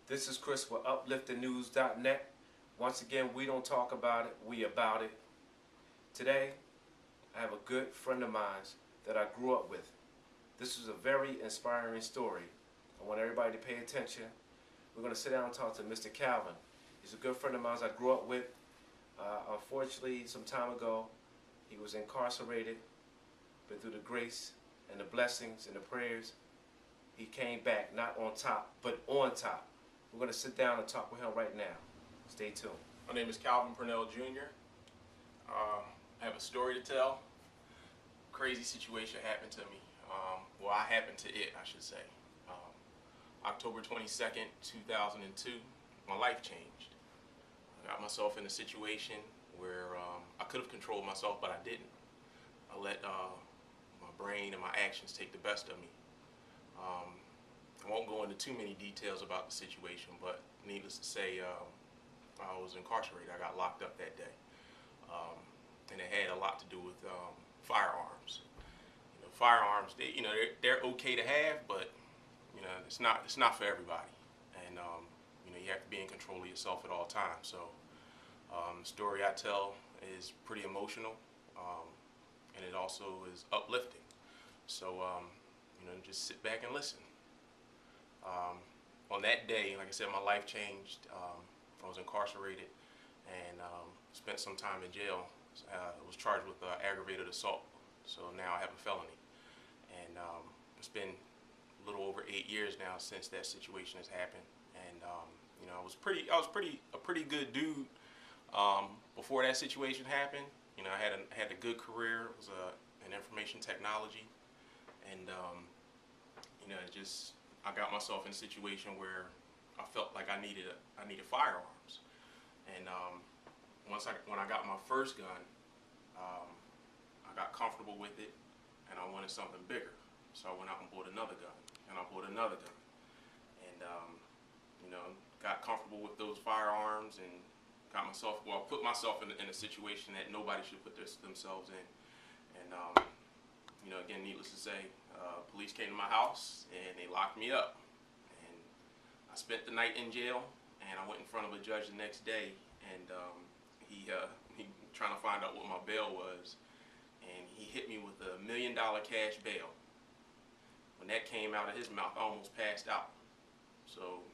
This is Chris with upliftingnews.net. Once again, we don't talk about it, we about it. Today, I have a good friend of mine that I grew up with. This is a very inspiring story. I want everybody to pay attention. We're going to sit down and talk to Mr. Calvin. He's a good friend of mine I grew up with. Unfortunately, some time ago, he was incarcerated, but through the grace and the blessings and the prayers, he came back, not on top, but on top. We're going to sit down and talk with him right now. Stay tuned. My name is Calvin Purnell Jr. I have a story to tell. Crazy situation happened to me. Well, I happened to it, I should say. October 22nd, 2002, my life changed. I got myself in a situation where I could have controlled myself, but I didn't. I let my brain and my actions take the best of me. I won't go into too many details about the situation, but needless to say, I was incarcerated. I got locked up that day, and it had a lot to do with firearms. You know, firearms, they're okay to have, but it's not for everybody, and you have to be in control of yourself at all times. So the story I tell is pretty emotional, and it also is uplifting. So just sit back and listen. On that day, like I said, my life changed. I was incarcerated and spent some time in jail. I was charged with aggravated assault, so now I have a felony. And it's been a little over 8 years now since that situation has happened. And I was a pretty good dude before that situation happened. I had a good career. It was in information technology, and I got myself in a situation where I felt like I needed firearms, and when I got my first gun, I got comfortable with it, and I wanted something bigger, so I went out and bought another gun, and I bought another gun, and got comfortable with those firearms, and put myself in a situation that nobody should put themselves in, and again, needless to say, police came to my house and they locked me up, and I spent the night in jail, and I went in front of a judge the next day, and he trying to find out what my bail was, and he hit me with $1 million cash bail. When that came out of his mouth, I almost passed out. So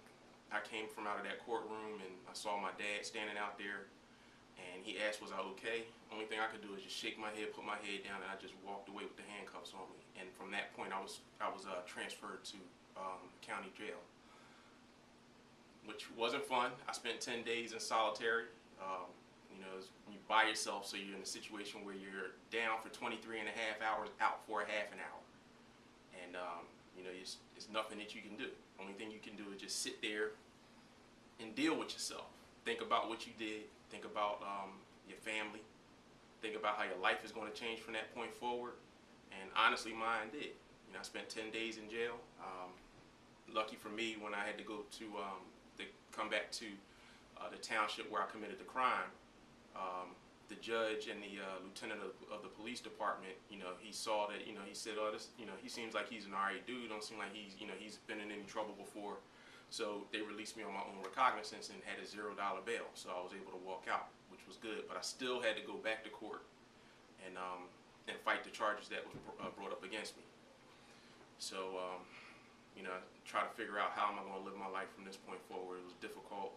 I came from out of that courtroom, and I saw my dad standing out there, and he asked, was I okay? Only thing I could do is just shake my head, put my head down, and I just walked away with the handcuffs on me. And from that point, I was transferred to county jail, which wasn't fun. I spent 10 days in solitary. You're by yourself, so you're in a situation where you're down for 23 and a half hours, out for a half an hour. And it's nothing that you can do. Only thing you can do is just sit there and deal with yourself. Think about what you did. Think about your family. Think about how your life is going to change from that point forward. And honestly, mine did. I spent 10 days in jail. Lucky for me, when I had to go to come back to the township where I committed the crime, the judge and the lieutenant of the police department, he saw that, he said, oh, this, he seems like he's an alright dude. Don't seem like he's been in any trouble before. So they released me on my own recognizance and had a $0 bail. So I was able to walk out, which was good. But I still had to go back to court and fight the charges that was brought up against me. So, try to figure out how am I going to live my life from this point forward. It was difficult.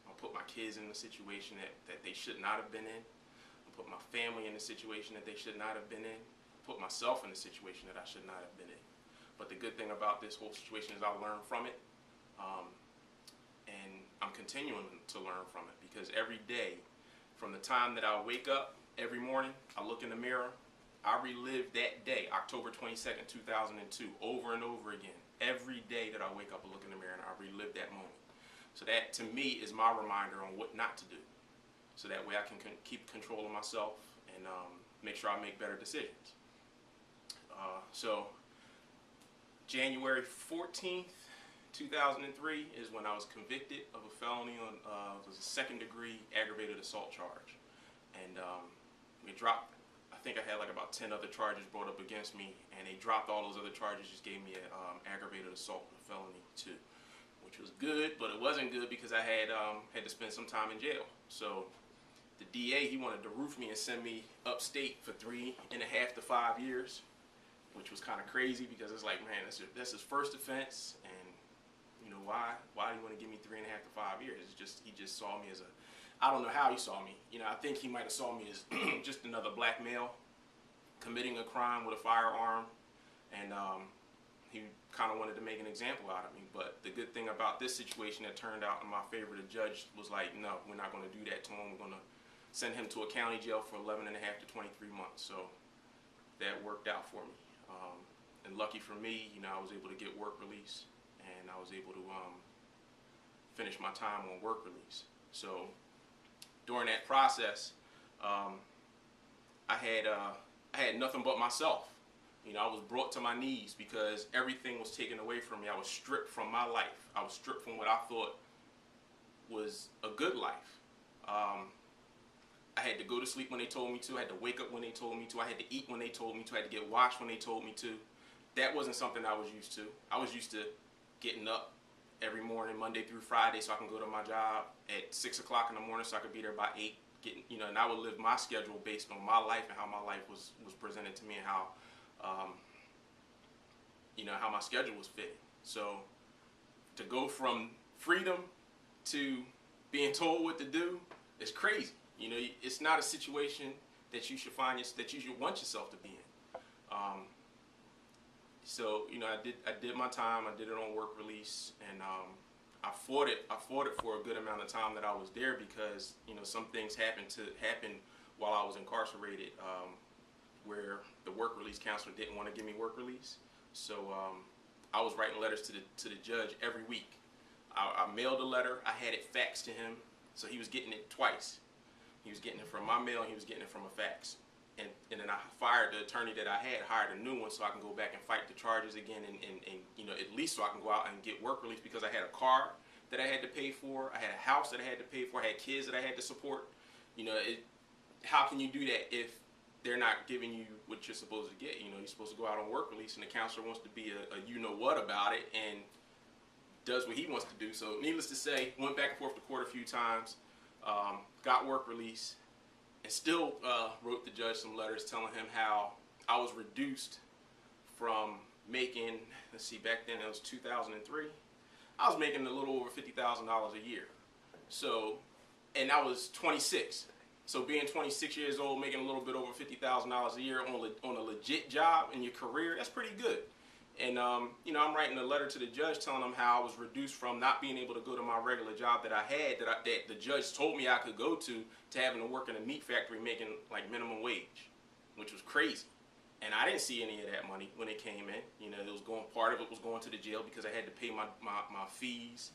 I put my kids in a situation that they should not have been in. I put my family in a situation that they should not have been in. I put myself in a situation that I should not have been in. But the good thing about this whole situation is I learned from it. And I'm continuing to learn from it, because every day, from the time that I wake up every morning, I look in the mirror, I relive that day, October 22nd, 2002, over and over again. Every day that I wake up, I look in the mirror and I relive that moment. So that, to me, is my reminder on what not to do. So that way I can keep control of myself and make sure I make better decisions. So January 14th, 2003 is when I was convicted of a felony on it was a second-degree aggravated assault charge, and we dropped. I think I had like about 10 other charges brought up against me, and they dropped all those other charges. Just gave me an aggravated assault, a felony 2, which which was good, but it wasn't good because I had to spend some time in jail. So the DA, he wanted to roof me and send me upstate for 3.5 to 5 years, which was kind of crazy because it's like, man, that's his first offense, and you know, why do you want to give me 3.5 to 5 years? It's just, he just saw me as a, I don't know how he saw me. You know, I think he might have saw me as just another black male committing a crime with a firearm, and he kind of wanted to make an example out of me. But the good thing about this situation that turned out in my favor, the judge was like, no, we're not going to do that to him. We're going to send him to a county jail for 11.5 to 23 months. So that worked out for me. And lucky for me, you know, I was able to get work release, and I was able to finish my time on work release. So during that process, I had nothing but myself. You know, I was brought to my knees because everything was taken away from me. I was stripped from my life. I was stripped from what I thought was a good life. I had to go to sleep when they told me to. I had to wake up when they told me to. I had to eat when they told me to. I had to get washed when they told me to. That wasn't something I was used to. I was used to getting up every morning, Monday through Friday, so I can go to my job at 6 o'clock in the morning so I could be there by 8. You know, and I would live my schedule based on my life and how my life was presented to me, and how, you know, how my schedule was fitting. So to go from freedom to being told what to do is crazy. You know, it's not a situation that you should that you should want yourself to be in. So, you know, I did my time. I did it on work release, and I fought it for a good amount of time that I was there, because, you know, some things happened while I was incarcerated, where the work release counselor didn't want to give me work release. So I was writing letters to the judge every week. I mailed a letter. I had it faxed to him, so he was getting it twice. He was getting it from my mail, and he was getting it from a fax. And then I fired the attorney that I had, hired a new one, so I can go back and fight the charges again, and you know, at least so I can go out and get work release, because I had a car that I had to pay for, I had a house that I had to pay for, I had kids that I had to support. You know, how can you do that if they're not giving you what you're supposed to get? You know, you're supposed to go out on work release, and the counselor wants to be a you-know-what about it, and does what he wants to do. So needless to say, went back and forth to court a few times, got work release, and still wrote the judge some letters telling him how I was reduced from making, let's see, back then it was 2003, I was making a little over $50,000 a year. So, and I was 26. So being 26 years old, making a little bit over $50,000 a year on a legit job in your career, that's pretty good. And, you know, I'm writing a letter to the judge telling him how I was reduced from not being able to go to my regular job that I had, that the judge told me I could go to having to work in a meat factory making like minimum wage, which was crazy. And I didn't see any of that money when it came in. You know, part of it was going to the jail because I had to pay my fees.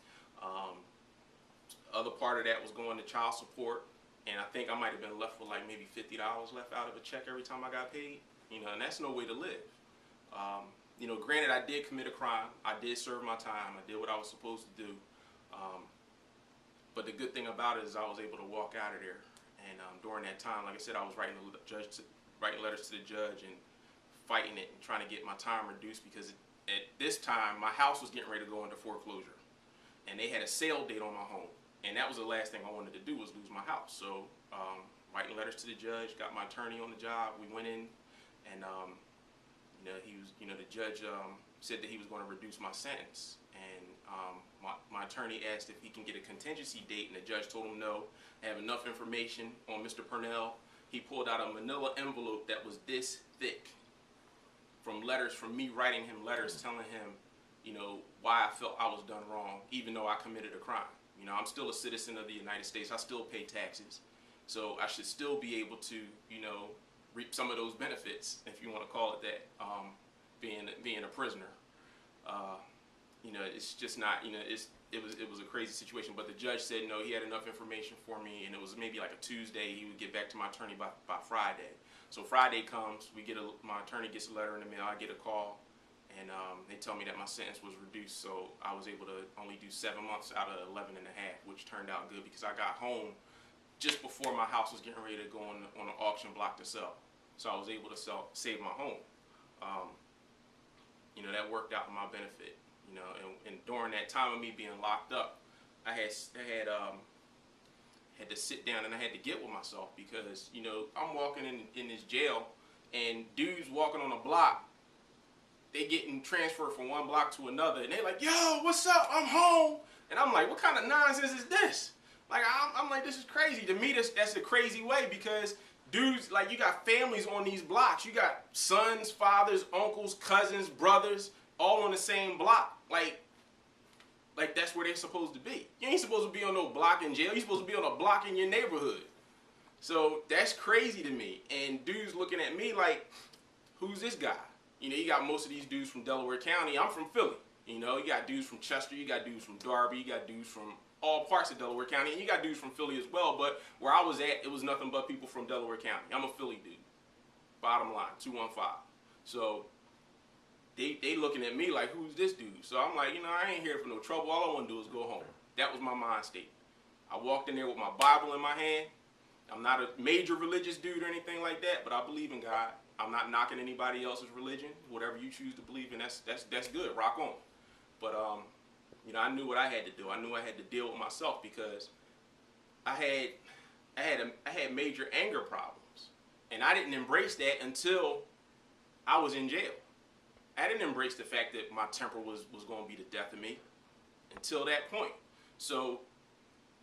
Other part of that was going to child support. And I think I might have been left with like maybe $50 left out of a check every time I got paid. You know, and that's no way to live. You know, granted, I did commit a crime. I did serve my time. I did what I was supposed to do. But the good thing about it is I was able to walk out of there. And during that time, like I said, I was writing letters to the judge and fighting it and trying to get my time reduced, because at this time, my house was getting ready to go into foreclosure. And they had a sale date on my home. And that was the last thing I wanted to do, was lose my house. So writing letters to the judge, got my attorney on the job. We went in, and you know, the judge said that he was going to reduce my sentence, and my attorney asked if he can get a contingency date, and the judge told him no. I have enough information on Mr. Purnell. He pulled out a manila envelope that was this thick, from letters, from me writing him letters telling him, you know, why I felt I was done wrong, even though I committed a crime. You know, I'm still a citizen of the United States. I still pay taxes, so I should still be able to, you know, reap some of those benefits, if you want to call it that, being a prisoner. You know, it's just not, you know, it was a crazy situation. But the judge said no, he had enough information for me, and it was maybe like a Tuesday. He would get back to my attorney by Friday. So Friday comes, my attorney gets a letter in the mail. I get a call, and they tell me that my sentence was reduced. So I was able to only do 7 months out of 11 and a half, which turned out good because I got home just before my house was getting ready to go on an auction block to sell. So I was able to save my home. You know, that worked out in my benefit. You know, and during that time of me being locked up, I had to sit down and I had to get with myself because, you know, I'm walking in this jail and dudes walking on a block, they getting transferred from one block to another and they like, yo, what's up? I'm home. And I'm like, what kind of nonsense is this? Like, I'm like, this is crazy. To me, that's a crazy way because dudes, like, you got families on these blocks. You got sons, fathers, uncles, cousins, brothers, all on the same block. Like that's where they're supposed to be. You ain't supposed to be on no block in jail. You're supposed to be on a block in your neighborhood. So that's crazy to me. And dudes looking at me like, who's this guy? You know, you got most of these dudes from Delaware County. I'm from Philly. You know, you got dudes from Chester. You got dudes from Darby. You got dudes from all parts of Delaware County. And you got dudes from Philly as well. But where I was at, it was nothing but people from Delaware County. I'm a Philly dude. Bottom line, 215. So they looking at me like, who's this dude? So I'm like, you know, I ain't here for no trouble. All I want to do is go home. That was my mind state. I walked in there with my Bible in my hand. I'm not a major religious dude or anything like that, but I believe in God. I'm not knocking anybody else's religion. Whatever you choose to believe in, that's good. Rock on. But you know, I knew what I had to do. I knew I had to deal with myself because I had major anger problems, and I didn't embrace that until I was in jail. I didn't embrace the fact that my temper was going to be the death of me until that point. So,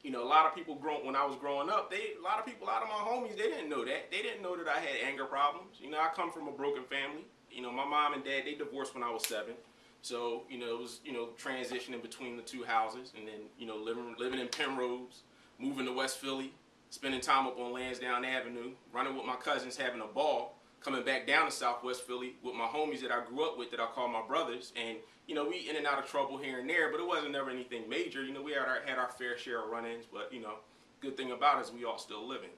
you know, a lot of people when I was growing up, a lot of people out of my homies, they didn't know that. They didn't know that I had anger problems. You know, I come from a broken family. You know, my mom and dad, they divorced when I was 7. So, you know, it was, you know, transitioning between the two houses and then, you know, living in Penrose, moving to West Philly, spending time up on Lansdowne Avenue, running with my cousins, having a ball, coming back down to Southwest Philly with my homies that I grew up with that I call my brothers. And, you know, we in and out of trouble here and there, but it wasn't never anything major. You know, we had our fair share of run-ins, but, you know, good thing about it is we all still living.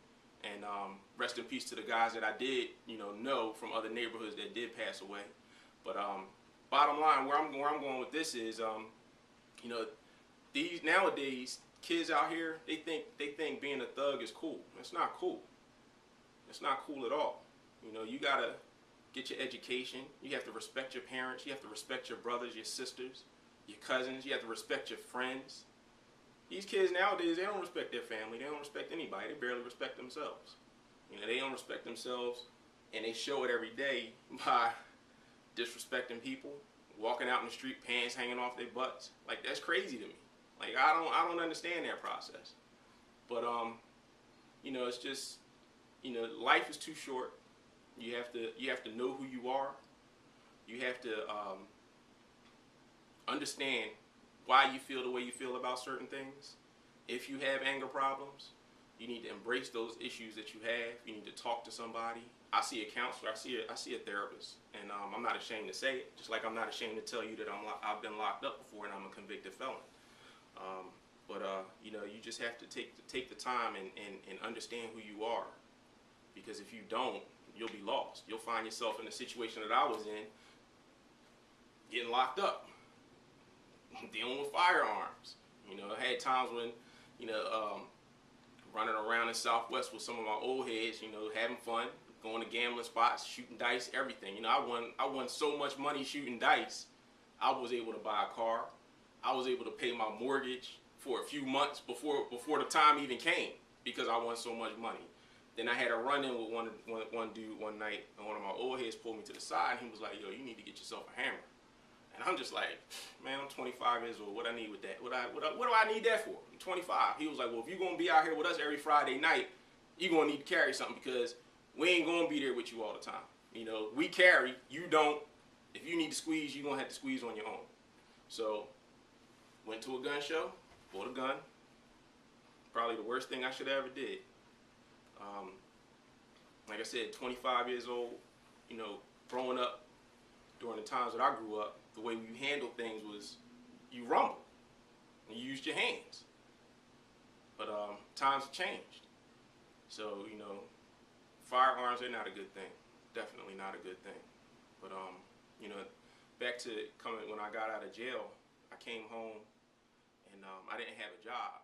And rest in peace to the guys that I did, you know from other neighborhoods that did pass away. But bottom line, where I'm going with this is, you know, these nowadays kids out here, they think being a thug is cool. It's not cool. It's not cool at all. You know, you gotta get your education. You have to respect your parents. You have to respect your brothers, your sisters, your cousins. You have to respect your friends. These kids nowadays, they don't respect their family. They don't respect anybody. They barely respect themselves. You know, they don't respect themselves, and they show it every day by disrespecting people, walking out in the street, pants hanging off their butts. Like, that's crazy to me. Like, I don't understand that process. But you know, it's just, you know, life is too short. You have to know who you are. You have to understand why you feel the way you feel about certain things. If you have anger problems, you need to embrace those issues that you have. You need to talk to somebody. I see a counselor. I see a therapist, and I'm not ashamed to say it. Just like I'm not ashamed to tell you that I've been locked up before and I'm a convicted felon. But you know, you just have to take the time and understand who you are, because if you don't, you'll be lost. You'll find yourself in the situation that I was in, getting locked up, dealing with firearms. You know, I had times when, you know, running around in Southwest with some of my old heads, you know, having fun, going to gambling spots, shooting dice, everything. You know, I won so much money shooting dice, I was able to buy a car. I was able to pay my mortgage for a few months before the time even came, because I won so much money. Then I had a run-in with one dude one night, and one of my old heads pulled me to the side, and he was like, yo, you need to get yourself a hammer. And I'm just like, man, I'm 25 years old. What I need with that? What do I need that for? I'm 25. He was like, well, if you're going to be out here with us every Friday night, you're going to need to carry something, because we ain't going to be there with you all the time. You know, we carry, you don't. If you need to squeeze, you're going to have to squeeze on your own. So, went to a gun show, bought a gun. Probably the worst thing I should have ever did. Like I said, 25 years old, you know, growing up during the times that I grew up, the way we handled things was you rumbled and you used your hands. But times have changed. So, you know, firearms are not a good thing. Definitely not a good thing. But, you know, back to when I got out of jail, I came home and I didn't have a job.